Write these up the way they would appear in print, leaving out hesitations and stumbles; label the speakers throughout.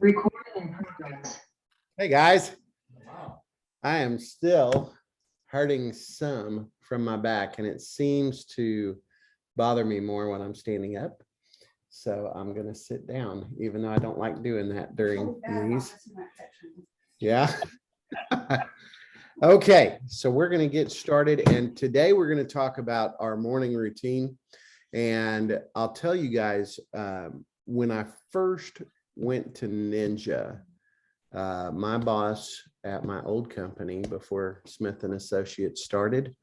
Speaker 1: Recording in progress.
Speaker 2: Hey guys, I am still hurting some from my back and it seems to bother me more when I'm standing up. So I'm going to sit down, even though I don't like doing that during these. Yeah. Okay, so we're going to get started. And today we're going to talk about our morning routine. And I'll tell you guys, when I first went to Ninja, my boss at my old company before Smith and Associates started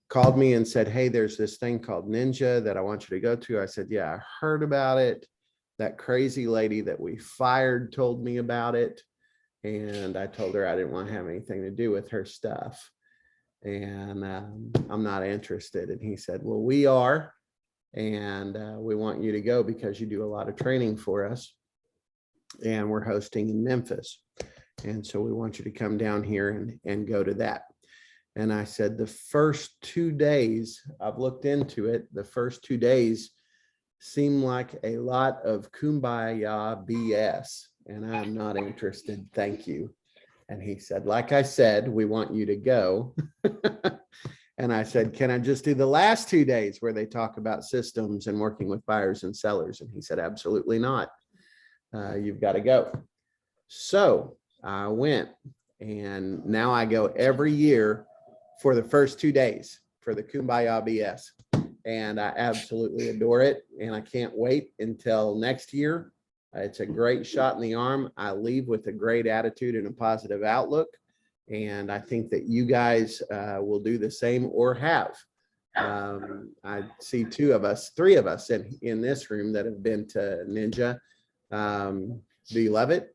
Speaker 2: called me and said, hey, there's this thing called Ninja that I want you to go to. I said, yeah, I heard about it. That crazy lady that we fired told me about it. And I told her I didn't want to have anything to do with her stuff. And I'm not interested. And he said, well, we are. And we want you to go because you do a lot of training for us. And we're hosting in Memphis. And so we want you to come down here and go to that. And I said, the first 2 days, I've looked into it, the first 2 days seem like a lot of kumbaya BS. And I'm not interested. Thank you. And he said, like I said, we want you to go. And I said, can I just do the last 2 days where they talk about systems and working with buyers and sellers? And he said, absolutely not. You've got to go. So I went, and now I go every year for the first 2 days for the Kumbaya BS. And I absolutely adore it. And I can't wait until next year. It's a great shot in the arm. I leave with a great attitude and a positive outlook. And I think that you guys will do the same or have. I see three of us in this room that have been to Ninja. Do you love it?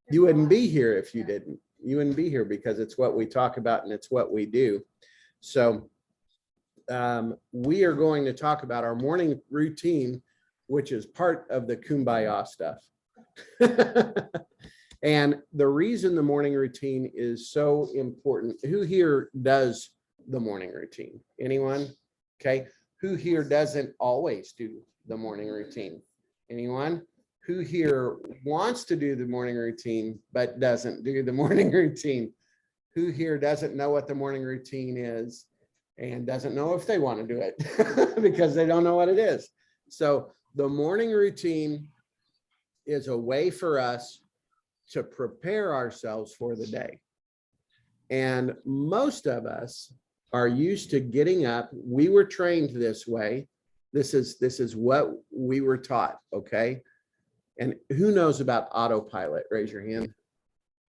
Speaker 2: You wouldn't be here if you didn't. You wouldn't be here because it's what we talk about and it's what we do. So we are going to talk about our morning routine, which is part of the Kumbaya stuff. And the reason the morning routine is so important, who here does the morning routine? Anyone? Okay. Who here doesn't always do the morning routine? Anyone? Who here wants to do the morning routine, but doesn't do the morning routine? Who here doesn't know what the morning routine is and doesn't know if they want to do it because they don't know what it is? So the morning routine is a way for us to prepare ourselves for the day. And most of us are used to getting up. We were trained this way. This is what we were taught, okay? And who knows about autopilot? Raise your hand.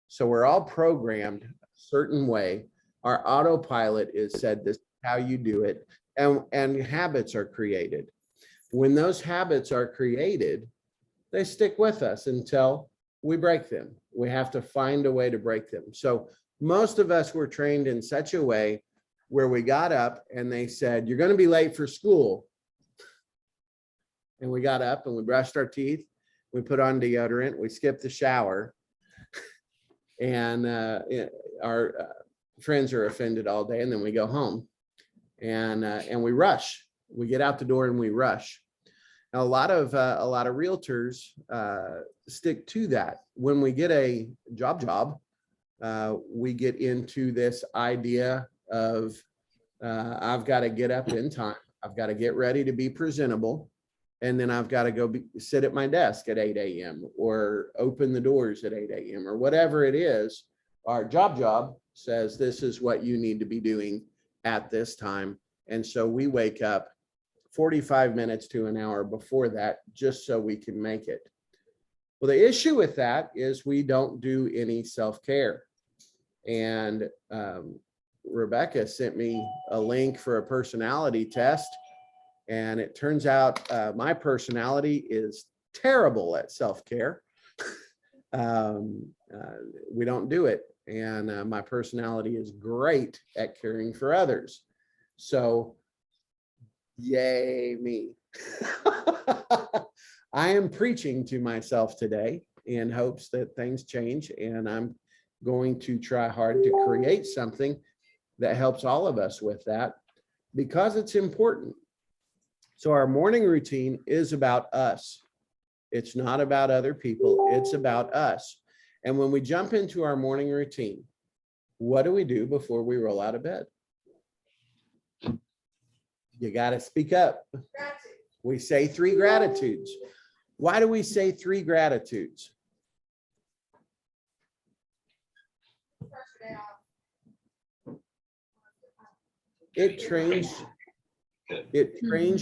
Speaker 2: So we're all programmed a certain way. Our autopilot is said this is how you do it, and habits are created. When those habits are created, they stick with us until we break them. We have to find a way to break them. So most of us were trained in such a way where we got up and they said, you're going to be late for school. And we got up and we brushed our teeth. We put on deodorant, we skipped the shower, and our friends are offended all day, and then we go home, and we rush. We get out the door and we rush. Now, a lot of realtors stick to that. When we get a job, we get into this idea of I've got to get up in time. I've got to get ready to be presentable. And then I've got to go sit at my desk at 8 a.m. or open the doors at 8 a.m. or whatever it is. Our job says this is what you need to be doing at this time. And so we wake up 45 minutes to an hour before that just so we can make it. Well, the issue with that is we don't do any self-care. And Rebecca sent me a link for a personality test. And it turns out my personality is terrible at self-care. We don't do it. And my personality is great at caring for others. So, yay me. I am preaching to myself today in hopes that things change. And I'm going to try hard to create something that helps all of us with that because it's important. So our morning routine is about us. It's not about other people. It's about us. And when we jump into our morning routine, what do we do before we roll out of bed? You got to speak up. We say 3 gratitudes. Why do we say 3 gratitudes? It trains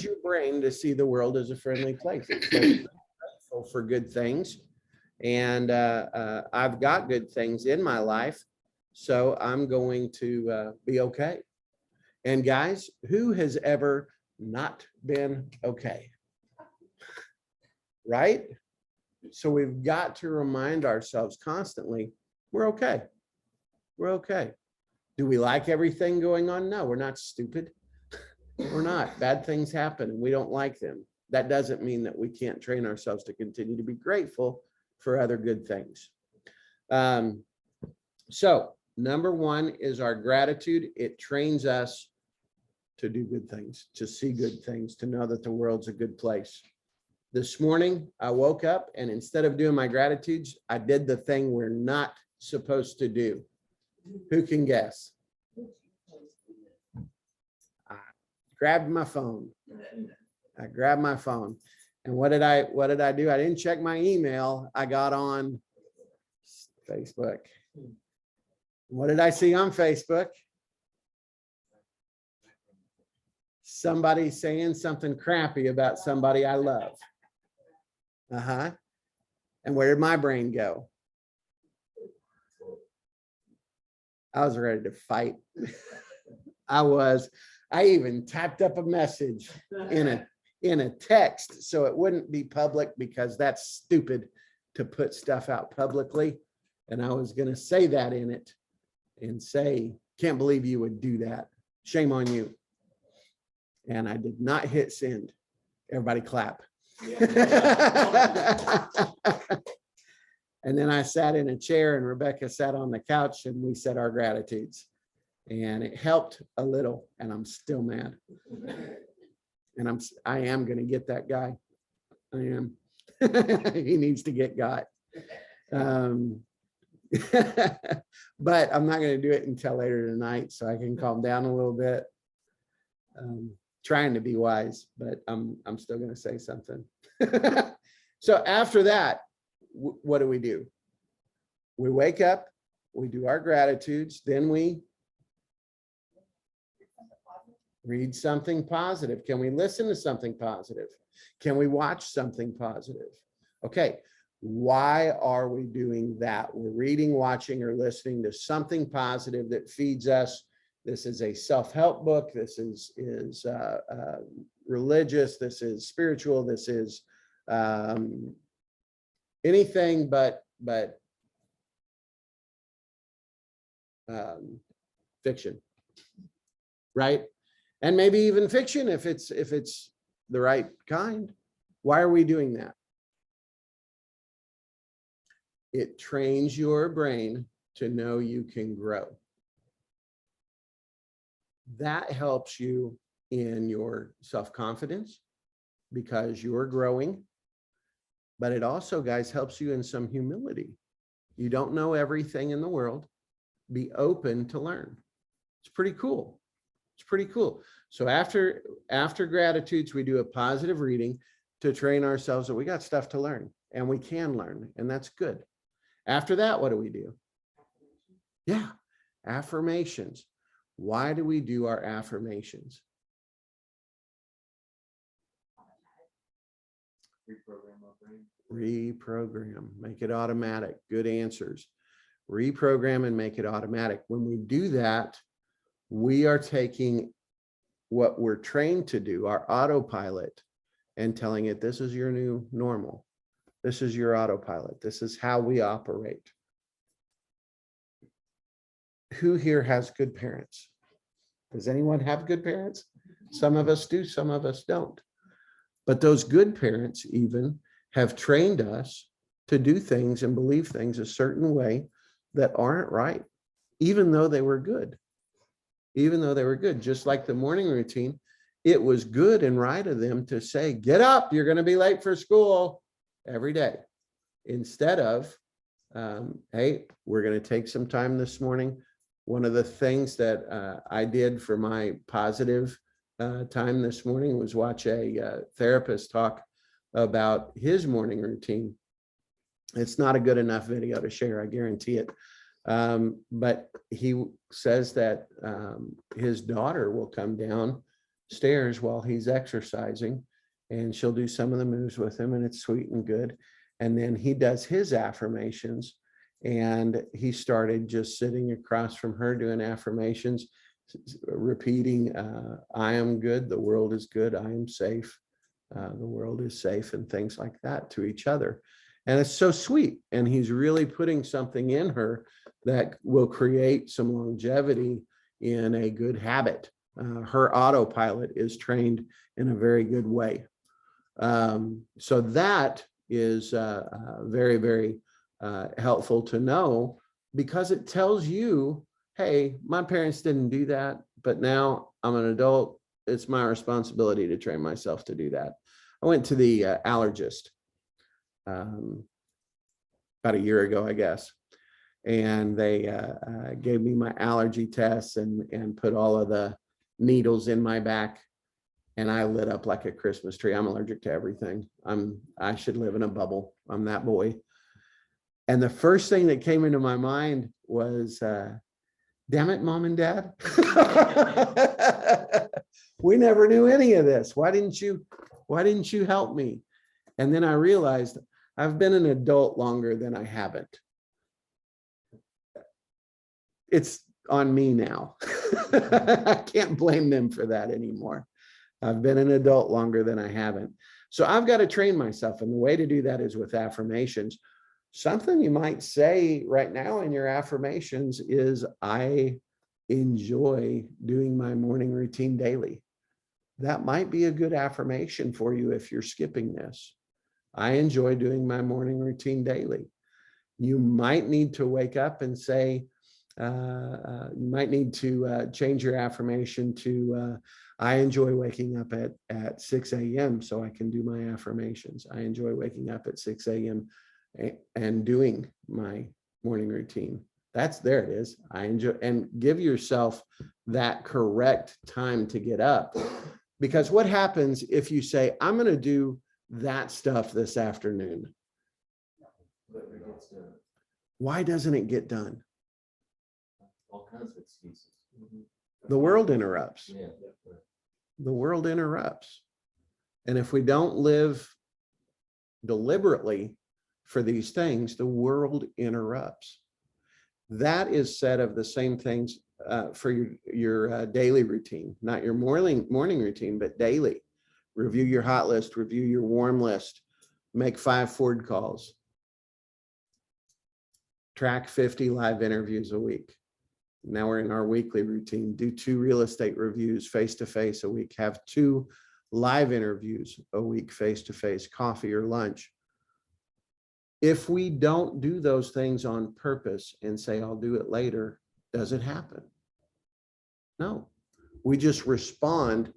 Speaker 2: your brain to see the world as a friendly place. It's grateful for good things. And I've got good things in my life, so I'm going to be okay. And guys, who has ever not been okay? Right? So we've got to remind ourselves constantly, we're okay. We're okay. Do we like everything going on? No, we're not stupid. We're not. Bad things happen and we don't like them. That doesn't mean that we can't train ourselves to continue to be grateful for other good things. So number 1 is our gratitude. It trains us to do good things, to see good things, to know that the world's a good place. This morning, I woke up and instead of doing my gratitudes, I did the thing we're not supposed to do. Who can guess? I grabbed my phone. And what did I do? I didn't check my email. I got on Facebook. What did I see on Facebook? Somebody saying something crappy about somebody I love. And where did my brain go? I was ready to fight. I even typed up a message in a text so it wouldn't be public because that's stupid to put stuff out publicly. And I was going to say that in it and say, can't believe you would do that. Shame on you. And I did not hit send. Everybody clap. And then I sat in a chair and Rebecca sat on the couch and we said our gratitudes. And it helped a little, and I'm still mad. And I am going to get that guy. I am. He needs to get got. But I'm not going to do it until later tonight so I can calm down a little bit. Trying to be wise, but I'm still going to say something. So after that, what do? We wake up, we do our gratitudes, then we read something positive. Can we listen to something positive? Can we watch something positive? Okay, why are we doing that? We're reading, watching, or listening to something positive that feeds us. This is a self-help book. This is religious. This is spiritual. This is anything but fiction, right? And maybe even fiction if it's the right kind. Why are we doing that? It trains your brain to know you can grow. That helps you in your self-confidence because you're growing. But it also, guys, helps you in some humility. You don't know everything in the world. Be open to learn. It's pretty cool. It's pretty cool. So after gratitudes, we do a positive reading to train ourselves that we got stuff to learn and we can learn, and that's good. After that, what do? Yeah, affirmations. Why do we do our affirmations? Reprogram, make it automatic. Good answers. Reprogram and make it automatic. When we do that, we are taking what we're trained to do, our autopilot, and telling it, this is your new normal. This is your autopilot. This is how we operate. Who here has good parents? Does anyone have good parents? Some of us do, some of us don't. But those good parents even have trained us to do things and believe things a certain way that aren't right, even though they were good. Even though they were good, just like the morning routine, it was good and right of them to say, get up, you're going to be late for school. every day, instead of, hey, we're going to take some time this morning. One of the things that I did for my positive time this morning was watch a therapist talk about his morning routine. It's not a good enough video to share, I guarantee it. But he says that his daughter will come downstairs while he's exercising, and she'll do some of the moves with him, and it's sweet and good. And then he does his affirmations, and he started just sitting across from her doing affirmations, repeating, I am good, the world is good, I am safe, the world is safe, and things like that to each other. And it's so sweet. And he's really putting something in her that will create some longevity in a good habit. Her autopilot is trained in a very good way. So that is very, very helpful to know, because it tells you, hey, my parents didn't do that, but now I'm an adult. It's my responsibility to train myself to do that. I went to the allergist about a year ago, I guess. And they gave me my allergy tests and put all of the needles in my back. And I lit up like a Christmas tree. I'm allergic to everything. I should live in a bubble. I'm that boy. And the first thing that came into my mind was, damn it, Mom and Dad. We never knew any of this. Why didn't you help me? And then I realized I've been an adult longer than I haven't. It's on me now. I can't blame them for that anymore. I've been an adult longer than I haven't. So I've got to train myself. And the way to do that is with affirmations. Something you might say right now in your affirmations is, I enjoy doing my morning routine daily. That might be a good affirmation for you if you're skipping this. I enjoy doing my morning routine daily. You might need to wake up and say, you might need to change your affirmation to, I enjoy waking up at 6 a.m. so I can do my affirmations. I enjoy waking up at 6 a.m. and doing my morning routine. There it is. I enjoy, and give yourself that correct time to get up. Because what happens if you say, I'm going to do that stuff this afternoon? Why doesn't it get done?
Speaker 3: All kinds of excuses.
Speaker 2: The world interrupts.
Speaker 3: Yeah.
Speaker 2: The world interrupts. And if we don't live deliberately for these things, the world interrupts. That is said of the same things for your daily routine, not your morning routine, but daily. Review your hot list, review your warm list, make 5 Ford calls, track 50 live interviews a week. Now we're in our weekly routine. Do 2 real estate reviews face-to-face a week. Have 2 live interviews a week, face-to-face, coffee or lunch. If we don't do those things on purpose and say, I'll do it later, does it happen? No. We just respond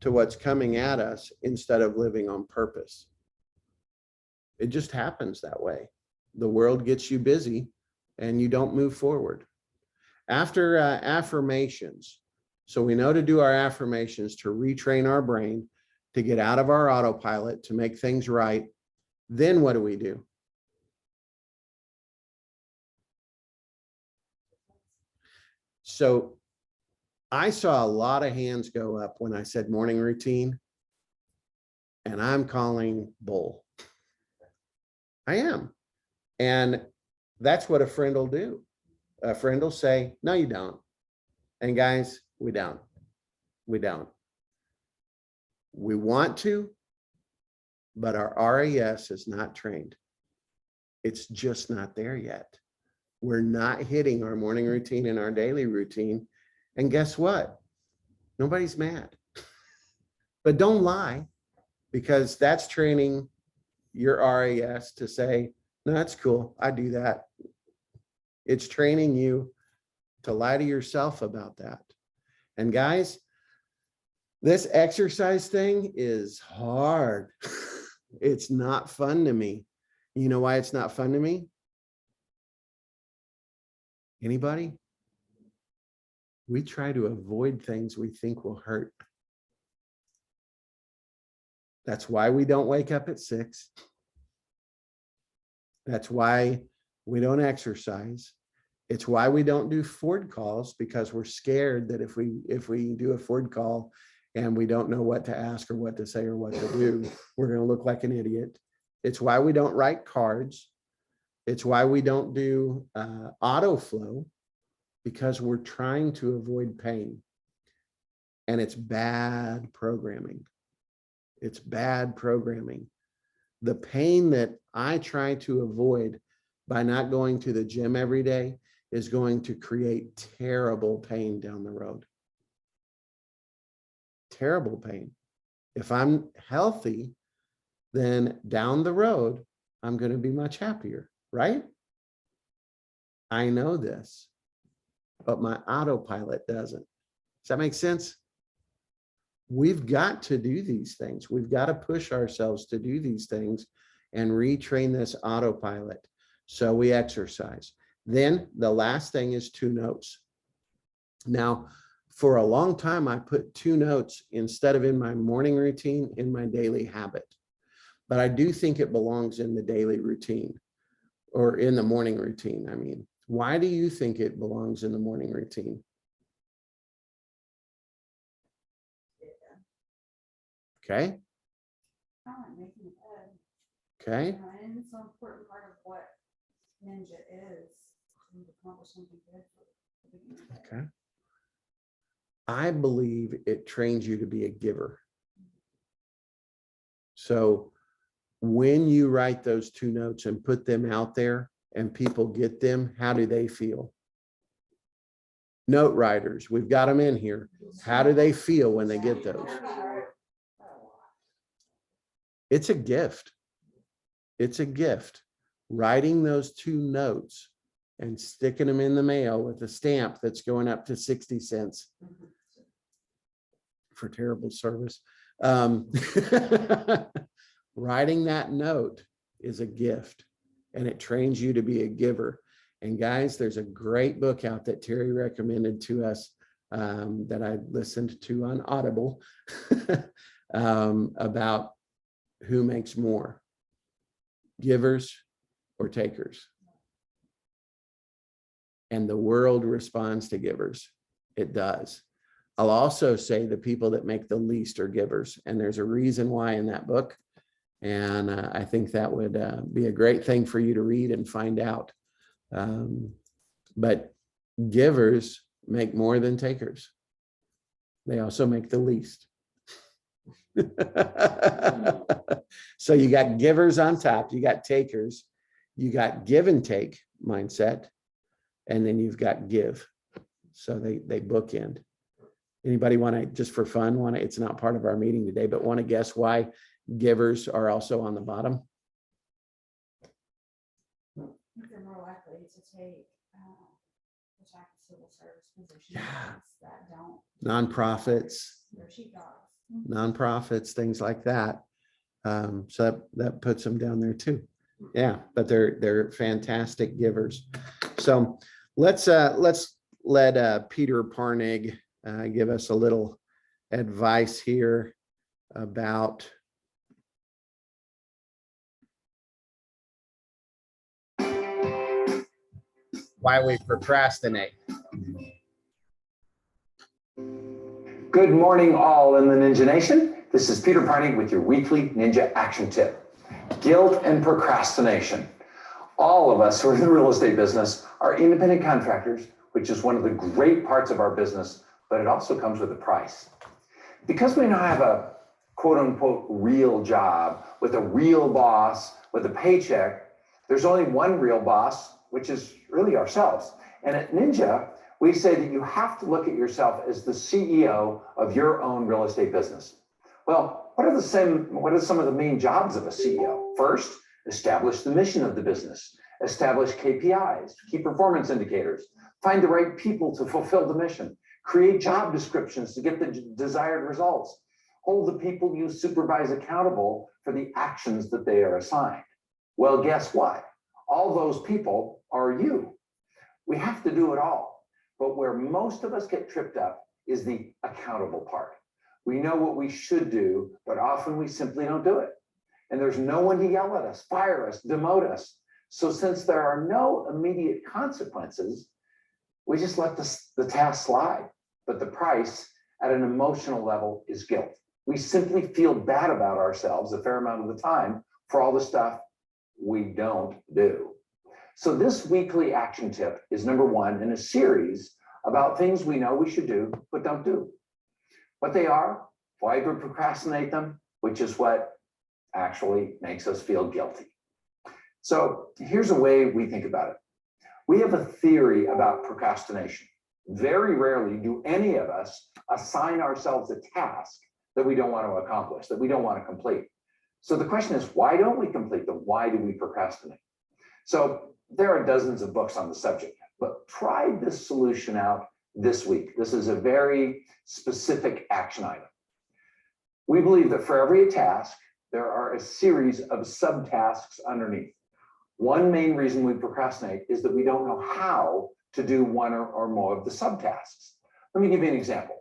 Speaker 2: to what's coming at us instead of living on purpose. It just happens that way. The world gets you busy and you don't move forward. After affirmations, so we know to do our affirmations to retrain our brain, to get out of our autopilot, to make things right. Then what do? So I saw a lot of hands go up when I said morning routine, and I'm calling bull. I am. And that's what a friend will do. A friend will say, no, you don't. And guys, we don't. We don't. We want to, but our RAS is not trained. It's just not there yet. We're not hitting our morning routine and our daily routine. And guess what? Nobody's mad. But don't lie, because that's training your RAS to say, no, that's cool. I do that. It's training you to lie to yourself about that. And guys, this exercise thing is hard. It's not fun to me. You know why it's not fun to me? Anybody? We try to avoid things we think will hurt. That's why we don't wake up at 6. That's why we don't exercise. It's why we don't do Ford calls, because we're scared that if we do a Ford call and we don't know what to ask or what to say or what to do, we're going to look like an idiot. It's why we don't write cards. It's why we don't do auto flow, because we're trying to avoid pain. And it's bad programming. It's bad programming. The pain that I try to avoid by not going to the gym every day is going to create terrible pain down the road. Terrible pain. If I'm healthy, then down the road, I'm going to be much happier, right? I know this, but my autopilot doesn't. Does that make sense? We've got to do these things. We've got to push ourselves to do these things and retrain this autopilot. So we exercise. Then the last thing is 2 notes. Now, for a long time, I put 2 notes instead of in my morning routine in my daily habit. But I do think it belongs in the daily routine, or in the morning routine. I mean, why do you think it belongs in the morning routine? Okay. Okay.
Speaker 4: And it's an important part of what Ninja is, to accomplish something good for the beginning of the day.
Speaker 2: Okay. I believe it trains you to be a giver. So when you write those 2 notes and put them out there and people get them, how do they feel? Note writers, we've got them in here. How do they feel when they get those? It's a gift. It's a gift. Writing those 2 notes and sticking them in the mail with a stamp that's going up to 60 cents for terrible service. Writing that note is a gift, and it trains you to be a giver. And guys, there's a great book out that Terry recommended to us that I listened to on Audible about who makes more, givers or takers. And the world responds to givers. It does. I'll also say the people that make the least are givers. And there's a reason why in that book. And I think that would be a great thing for you to read and find out. But givers make more than takers. They also make the least. So you got givers on top, you got takers, you got give and take mindset, and then you've got give. So they bookend. Anybody want to, just for fun, it's not part of our meeting today, but want to guess why givers are also on the bottom?
Speaker 4: They're more likely to take attractive civil service positions
Speaker 2: Yeah.
Speaker 4: that don't.
Speaker 2: Nonprofits,
Speaker 4: They're sheepdogs.
Speaker 2: nonprofits, things like that. So that puts them down there too. Yeah, but they're fantastic givers. So let's let Peter Parnig give us a little advice here about why we procrastinate.
Speaker 5: Good morning, all in the Ninja Nation. This is Peter Parnig with your weekly Ninja Action Tip. Guilt and procrastination. All of us who are in the real estate business are independent contractors, which is one of the great parts of our business, but it also comes with a price. Because we now have a quote unquote real job with a real boss with a paycheck, there's only one real boss, which is really ourselves. And at Ninja, we say that you have to look at yourself as the CEO of your own real estate business. Well, what are some of the main jobs of a CEO? First, establish the mission of the business, establish KPIs, key performance indicators, find the right people to fulfill the mission, create job descriptions to get the desired results, Hold the people you supervise accountable for the actions that they are assigned. Well, guess what? All those people are you. We have to do it all. But where most of us get tripped up is the accountable part. We know what we should do, but often we simply don't do it. And there's no one to yell at us, fire us, demote us. So since there are no immediate consequences, we just let the task slide. But the price at an emotional level is guilt. We simply feel bad about ourselves a fair amount of the time for all the stuff we don't do. So this weekly action tip is number one in a series about things we know we should do, but don't do. What they are, why we procrastinate them, which is what actually makes us feel guilty. So here's a way we think about it. We have a theory about procrastination. Very rarely do any of us assign ourselves a task that we don't want to accomplish, that we don't want to complete. So the question is, why don't we complete them? Why do we procrastinate? So there are dozens of books on the subject, but try this solution out this week. This is a very specific action item. We believe that for every task, there are a series of subtasks underneath. One main reason we procrastinate is that we don't know how to do one or more of the subtasks. Let me give you an example.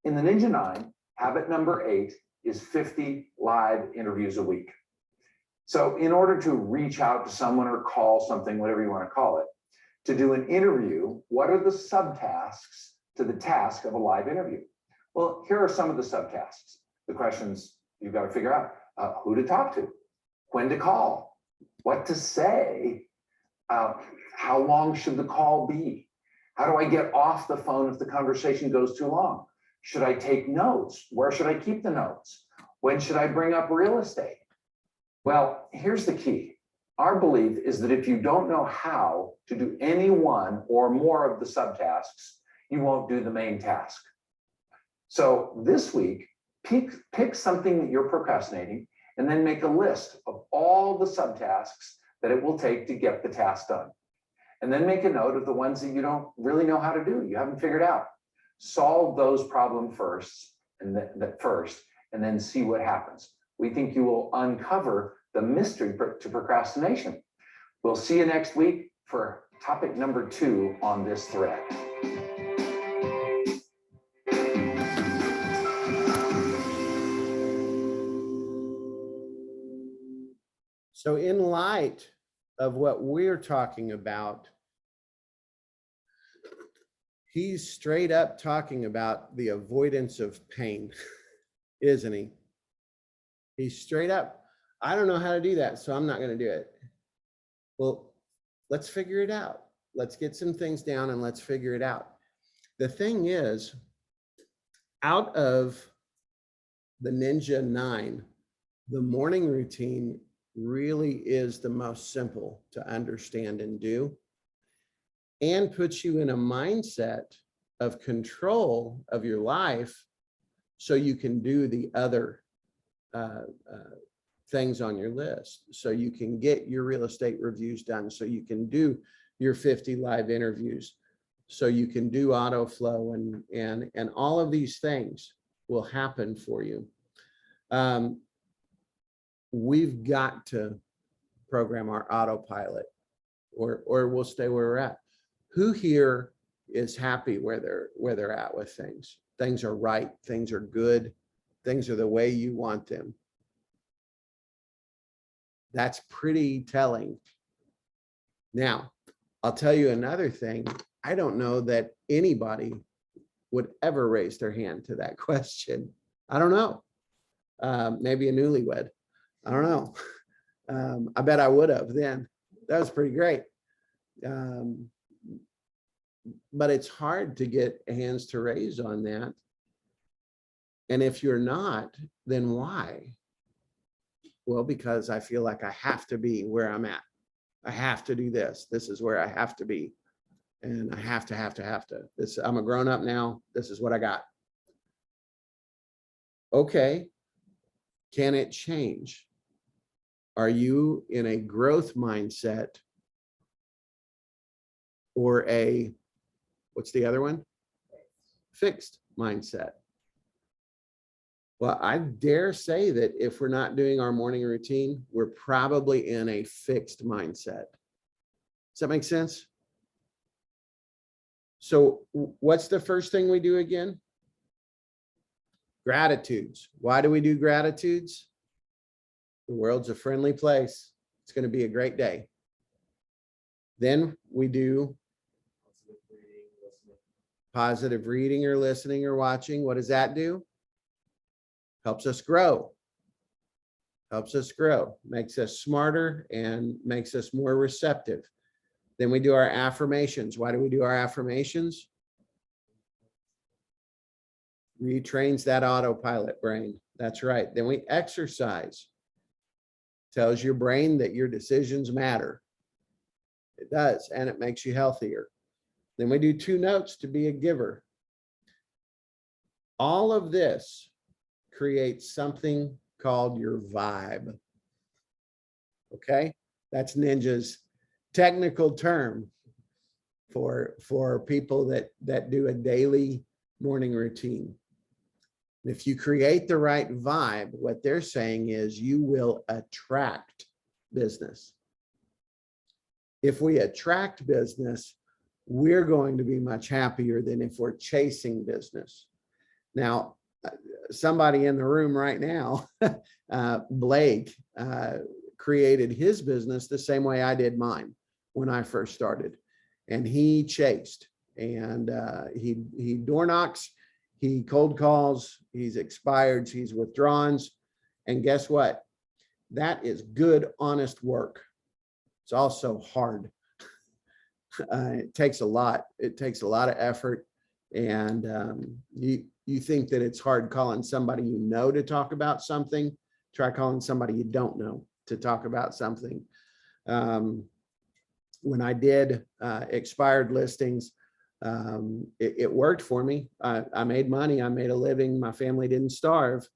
Speaker 5: In the Ninja 9, habit number 8 is 50 live interviews a week. So in order to reach out to someone or call something, whatever you want to call it, to do an interview, what are the subtasks to the task of a live interview? Well, here are some of the subtasks. The questions you've got to figure out: who to talk to, when to call, what to say, how long should the call be? How do I get off the phone if the conversation goes too long? Should I take notes? Where should I keep the notes? When should I bring up real estate? Well, here's the key. Our belief is that if you don't know how to do any one or more of the subtasks, you won't do the main task. So this week, pick something that you're procrastinating and then make a list of all the subtasks that it will take to get the task done. And then make a note of the ones that you don't really know how to do, you haven't figured out. Solve those problems first, and then see what happens. We think you will uncover the mystery to procrastination. We'll see you next week for topic number 2 on this thread.
Speaker 2: So in light of what we're talking about, he's straight up talking about the avoidance of pain, isn't he? He's straight up, I don't know how to do that, so I'm not going to do it. Well, let's figure it out. Let's get some things down and let's figure it out. The thing is, out of the Ninja 9, the morning routine really is the most simple to understand and do, and puts you in a mindset of control of your life so you can do the other things on your list. So you can get your real estate reviews done, so you can do your 50 live interviews, so you can do auto flow, and all of these things will happen for you. We've got to program our autopilot, or we'll stay where we're at. Who here is happy where they're at with things? Things are right, things are good, things are the way you want them. That's pretty telling. Now, I'll tell you another thing. I don't know that anybody would ever raise their hand to that question. I don't know. Maybe a newlywed. I don't know. I bet I would have then. That was pretty great. But it's hard to get hands to raise on that. And if you're not, then why? Well, because I feel like I have to be where I'm at. I have to do this. This is where I have to be. And I have to. I'm a grown up now. This is what I got. Okay. Can it change? Are you in a growth mindset or a, what's the other one? Fixed mindset. Well, I dare say that if we're not doing our morning routine, we're probably in a fixed mindset. Does that make sense? So what's the first thing we do again? Gratitudes. Why do we do gratitudes? The world's a friendly place. It's going to be a great day. Then we do positive reading or listening or watching. What does that do? Helps us grow. Helps us grow, makes us smarter and makes us more receptive. Then we do our affirmations. Why do we do our affirmations? Retrains that autopilot brain. That's right. Then we exercise. Tells your brain that your decisions matter. It does, and it makes you healthier. Then we do 2 notes to be a giver. All of this creates something called your vibe. Okay, that's Ninja's technical term for people that do a daily morning routine. If you create the right vibe, what they're saying is you will attract business. If we attract business, we're going to be much happier than if we're chasing business. Now, somebody in the room right now, Blake, created his business the same way I did mine when I first started. And he chased, and he door knocks, he cold calls, he's expireds, he's withdrawns. And guess what? That is good, honest work. It's also hard. It takes a lot. It takes a lot of effort. And you think that it's hard calling somebody you know to talk about something. Try calling somebody you don't know to talk about something. When I did expired listings, it worked for me. I made money. I made a living. My family didn't starve.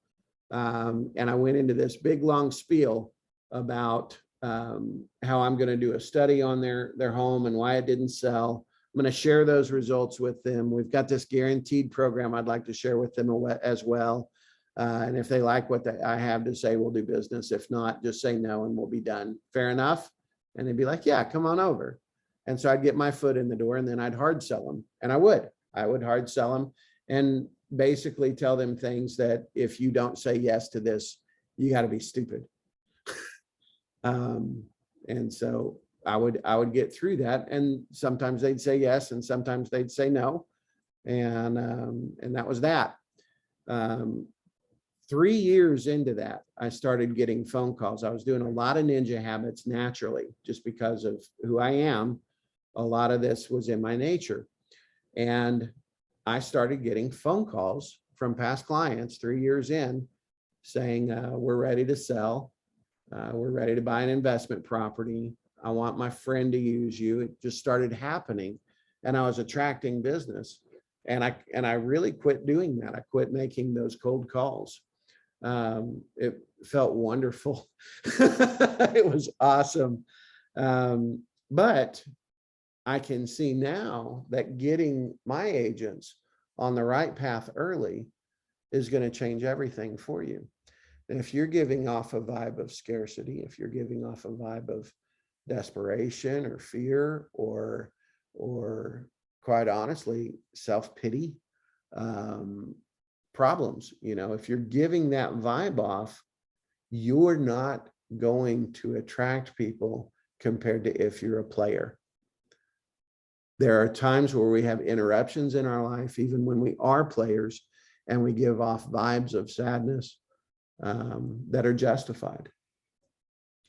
Speaker 2: And I went into this big, long spiel about how I'm going to do a study on their home and why it didn't sell. I'm going to share those results with them. We've got this guaranteed program I'd like to share with them as well. And if they like what I have to say, we'll do business. If not, just say no and we'll be done. Fair enough? And they'd be like, yeah, come on over. And so I'd get my foot in the door and then I'd hard sell them. And I would hard sell them and basically tell them things that if you don't say yes to this, you got to be stupid. And so I would get through that, and sometimes they'd say yes, and sometimes they'd say no, and that was that. 3 years into that, I started getting phone calls. I was doing a lot of Ninja habits naturally, just because of who I am. A lot of this was in my nature, and I started getting phone calls from past clients 3 years in, saying, "We're ready to sell. We're ready to buy an investment property. I want my friend to use you." It just started happening, and I was attracting business. And I really quit doing that. I quit making those cold calls. It felt wonderful. It was awesome. But I can see now that getting my agents on the right path early is going to change everything for you. And if you're giving off a vibe of scarcity, if you're giving off a vibe of desperation or fear or quite honestly, self-pity, problems, if you're giving that vibe off, you're not going to attract people compared to if you're a player. There are times where we have interruptions in our life, even when we are players, and we give off vibes of sadness that are justified.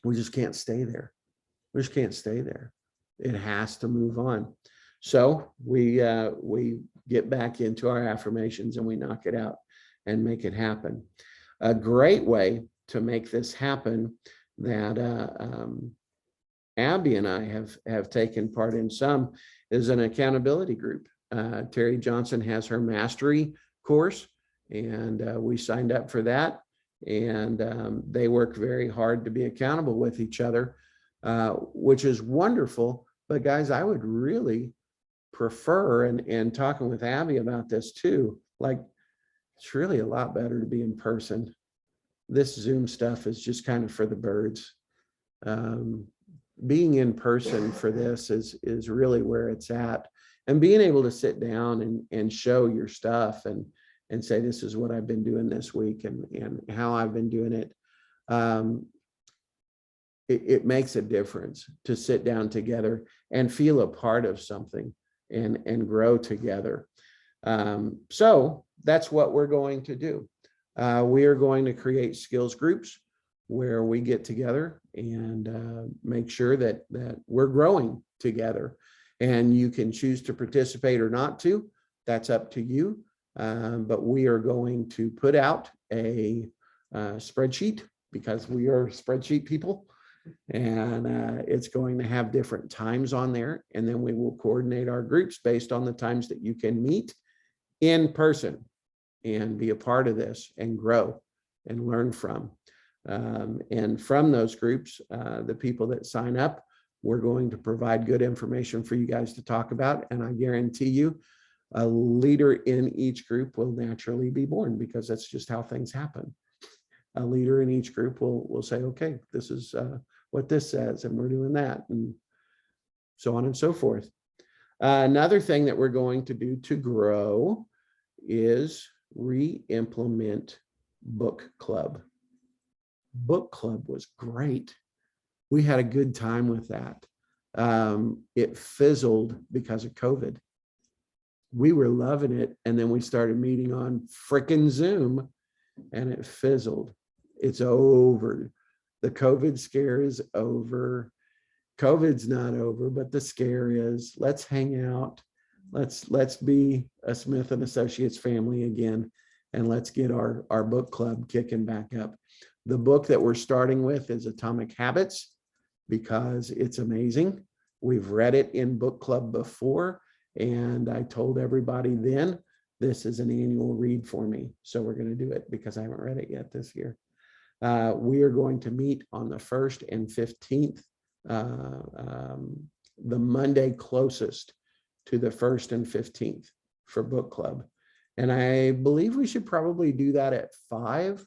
Speaker 2: We just can't stay there. We just can't stay there. It has to move on. So we get back into our affirmations and we knock it out and make it happen. A great way to make this happen that Abby and I have taken part in some is an accountability group. Terry Johnson has her mastery course, and we signed up for that. And they work very hard to be accountable with each other, which is wonderful. But guys, I would really prefer, and talking with Abby about this too, like It's really a lot better to be in person. This Zoom stuff is just kind of for the birds. Being in person for this is really where it's at. And being able to sit down and show your stuff and say, this is what I've been doing this week and how I've been doing it. It makes a difference to sit down together and feel a part of something and grow together. So that's what we're going to do. We are going to create skills groups where we get together and make sure that we're growing together. And you can choose to participate or not to. That's up to you. But we are going to put out a spreadsheet because we are spreadsheet people. And it's going to have different times on there. And then we will coordinate our groups based on the times that you can meet in person and be a part of this and grow and learn from. And from those groups, the people that sign up, we're going to provide good information for you guys to talk about. And I guarantee you, a leader in each group will naturally be born because that's just how things happen. A leader in each group will say, okay, this is what this says, and we're doing that, and so on and so forth. Another thing that we're going to do to grow is re-implement book club. Book club was great. We had a good time with that. It fizzled because of COVID. We were loving it, and then we started meeting on frickin' Zoom, and it fizzled. It's over. The COVID scare is over. COVID's not over, but the scare is. Let's hang out. Let's be a Smith and Associates family again, and let's get our book club kicking back up. The book that we're starting with is Atomic Habits because it's amazing. We've read it in book club before, and I told everybody then, this is an annual read for me. So we're going to do it because I haven't read it yet this year. We are going to meet on the 1st and 15th, the Monday closest to the 1st and 15th for book club. And I believe we should probably do that at 5.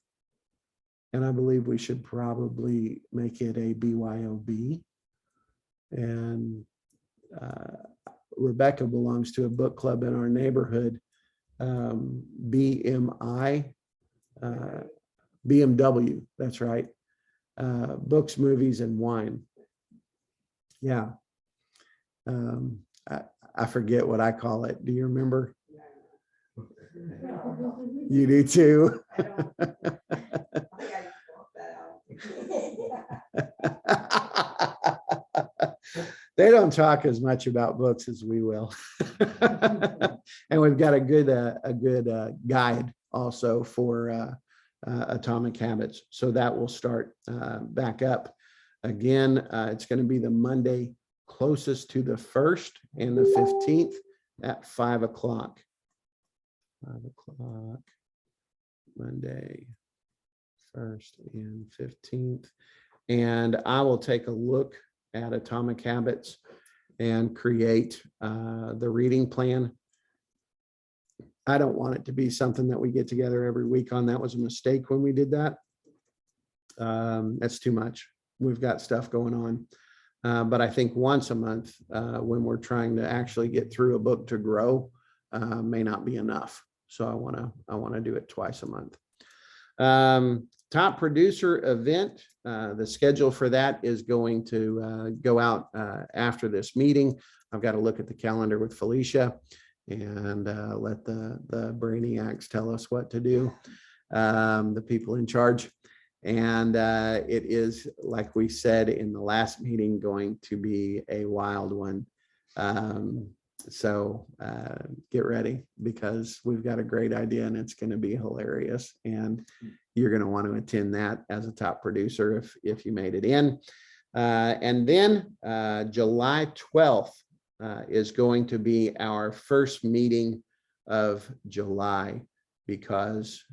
Speaker 2: And I believe we should probably make it a BYOB. And Rebecca belongs to a book club in our neighborhood, BMW, that's right. Books, movies, and wine. Yeah. I forget what I call it. Do you remember? You do too. They don't talk as much about books as we will. And we've got a good guide also for Atomic Habits. So that will start back up. Again, it's going to be the Monday closest to the 1st and the 15th at 5 o'clock. 5 o'clock, Monday, 1st and 15th. And I will take a look at Atomic Habits and create the reading plan. I don't want it to be something that we get together every week on. That was a mistake when we did that. That's too much. We've got stuff going on. But I think once a month, when we're trying to actually get through a book to grow, may not be enough. So I want to do it twice a month. Top producer event. The schedule for that is going to go out after this meeting. I've got to look at the calendar with Felicia and let the brainiacs tell us what to do, the people in charge. And it is, like we said in the last meeting, going to be a wild one. So get ready because we've got a great idea and it's going to be hilarious. And you're going to want to attend that as a top producer if you made it in. And then July 12th is going to be our first meeting of July because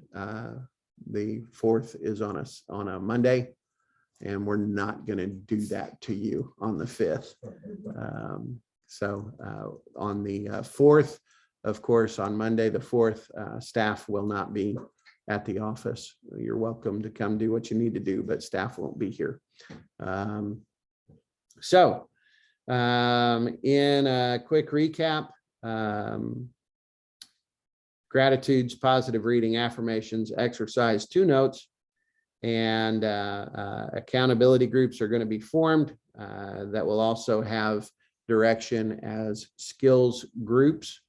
Speaker 2: the 4th is on a Monday, and we're not going to do that to you on the 5th. So on the 4th, of course, on Monday, the 4th, staff will not be at the office. You're welcome to come do what you need to do, but staff won't be here. In a quick recap, gratitudes, positive reading, affirmations, exercise, 2 notes, and accountability groups are going to be formed that will also have direction as skills groups.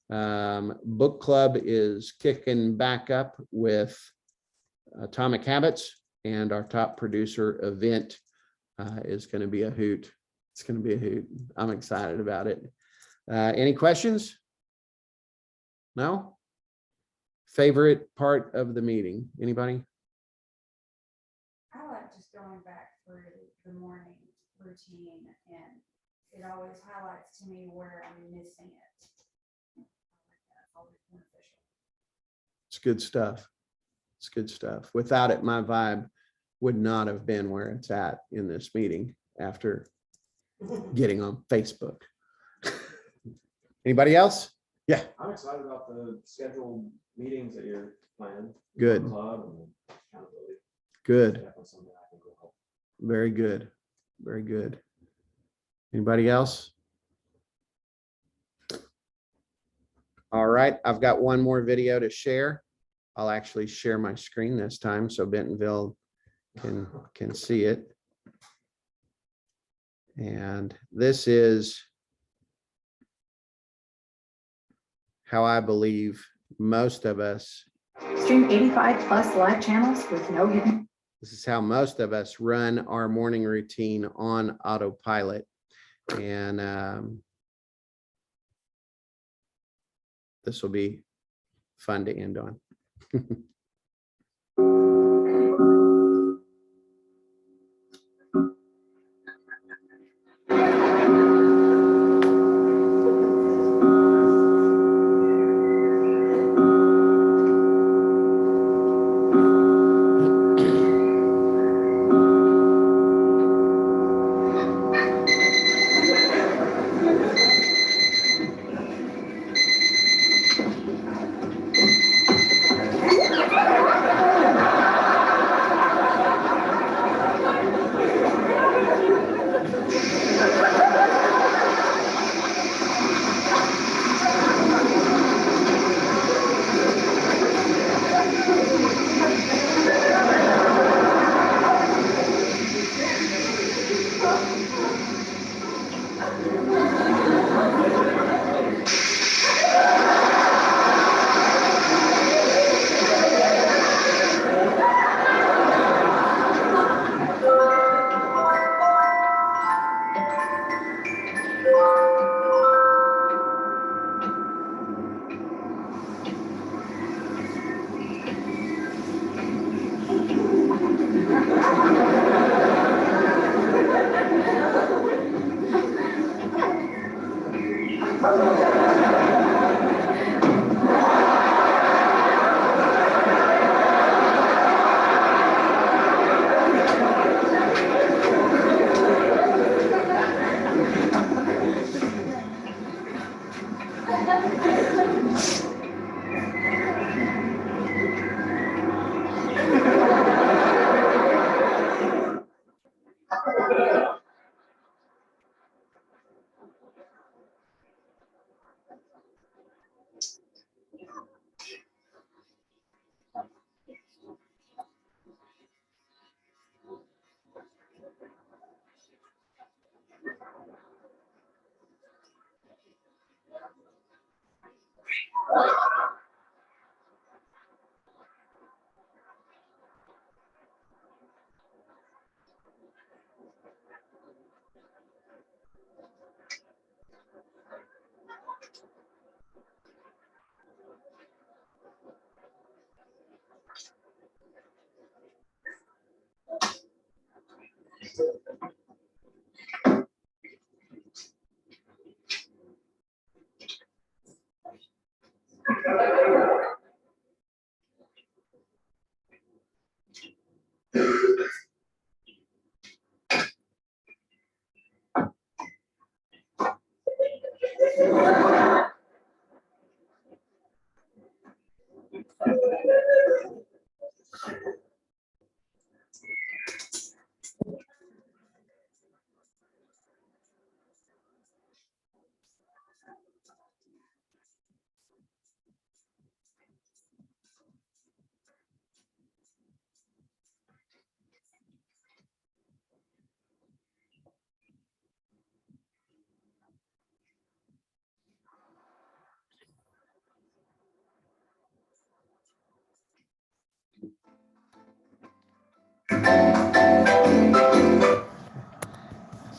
Speaker 2: Book club is kicking back up with Atomic Habits, and our top producer event is going to be a hoot. It's going to be a hoot. I'm excited about it. Any questions? No? Favorite part of the meeting? Anybody?
Speaker 4: I like just going back through the morning routine, and it always highlights to me where I'm missing it. I like that. It's always beneficial.
Speaker 2: It's good stuff. It's good stuff. Without it, my vibe would not have been where it's at in this meeting after getting on Facebook. Anybody else? Yeah,
Speaker 3: I'm excited about the scheduled meetings that you're planning.
Speaker 2: Good.
Speaker 3: Club and accountability.
Speaker 2: good.
Speaker 3: Definitely something I can go help.
Speaker 2: Very good. Very good. Anybody else? All right, I've got one more video to share. I'll actually share my screen this time so Bentonville can see it. And this is how I believe most of us,
Speaker 6: Stream 85 plus live channels with no hidden.
Speaker 2: this is how most of us run our morning routine on autopilot. And this will be fun to end on.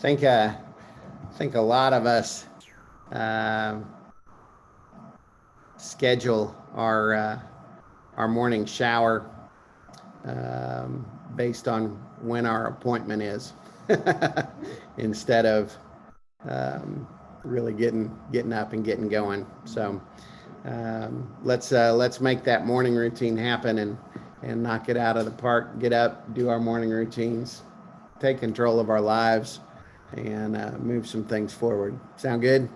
Speaker 2: think a lot of us schedule our morning shower based on when our appointment is instead of really getting up and getting going. So let's make that morning routine happen and knock it out of the park. Get up, do our morning routines, take control of our lives, and move some things forward. Sound good?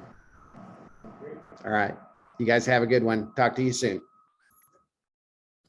Speaker 2: All right. You guys have a good one. Talk to you soon.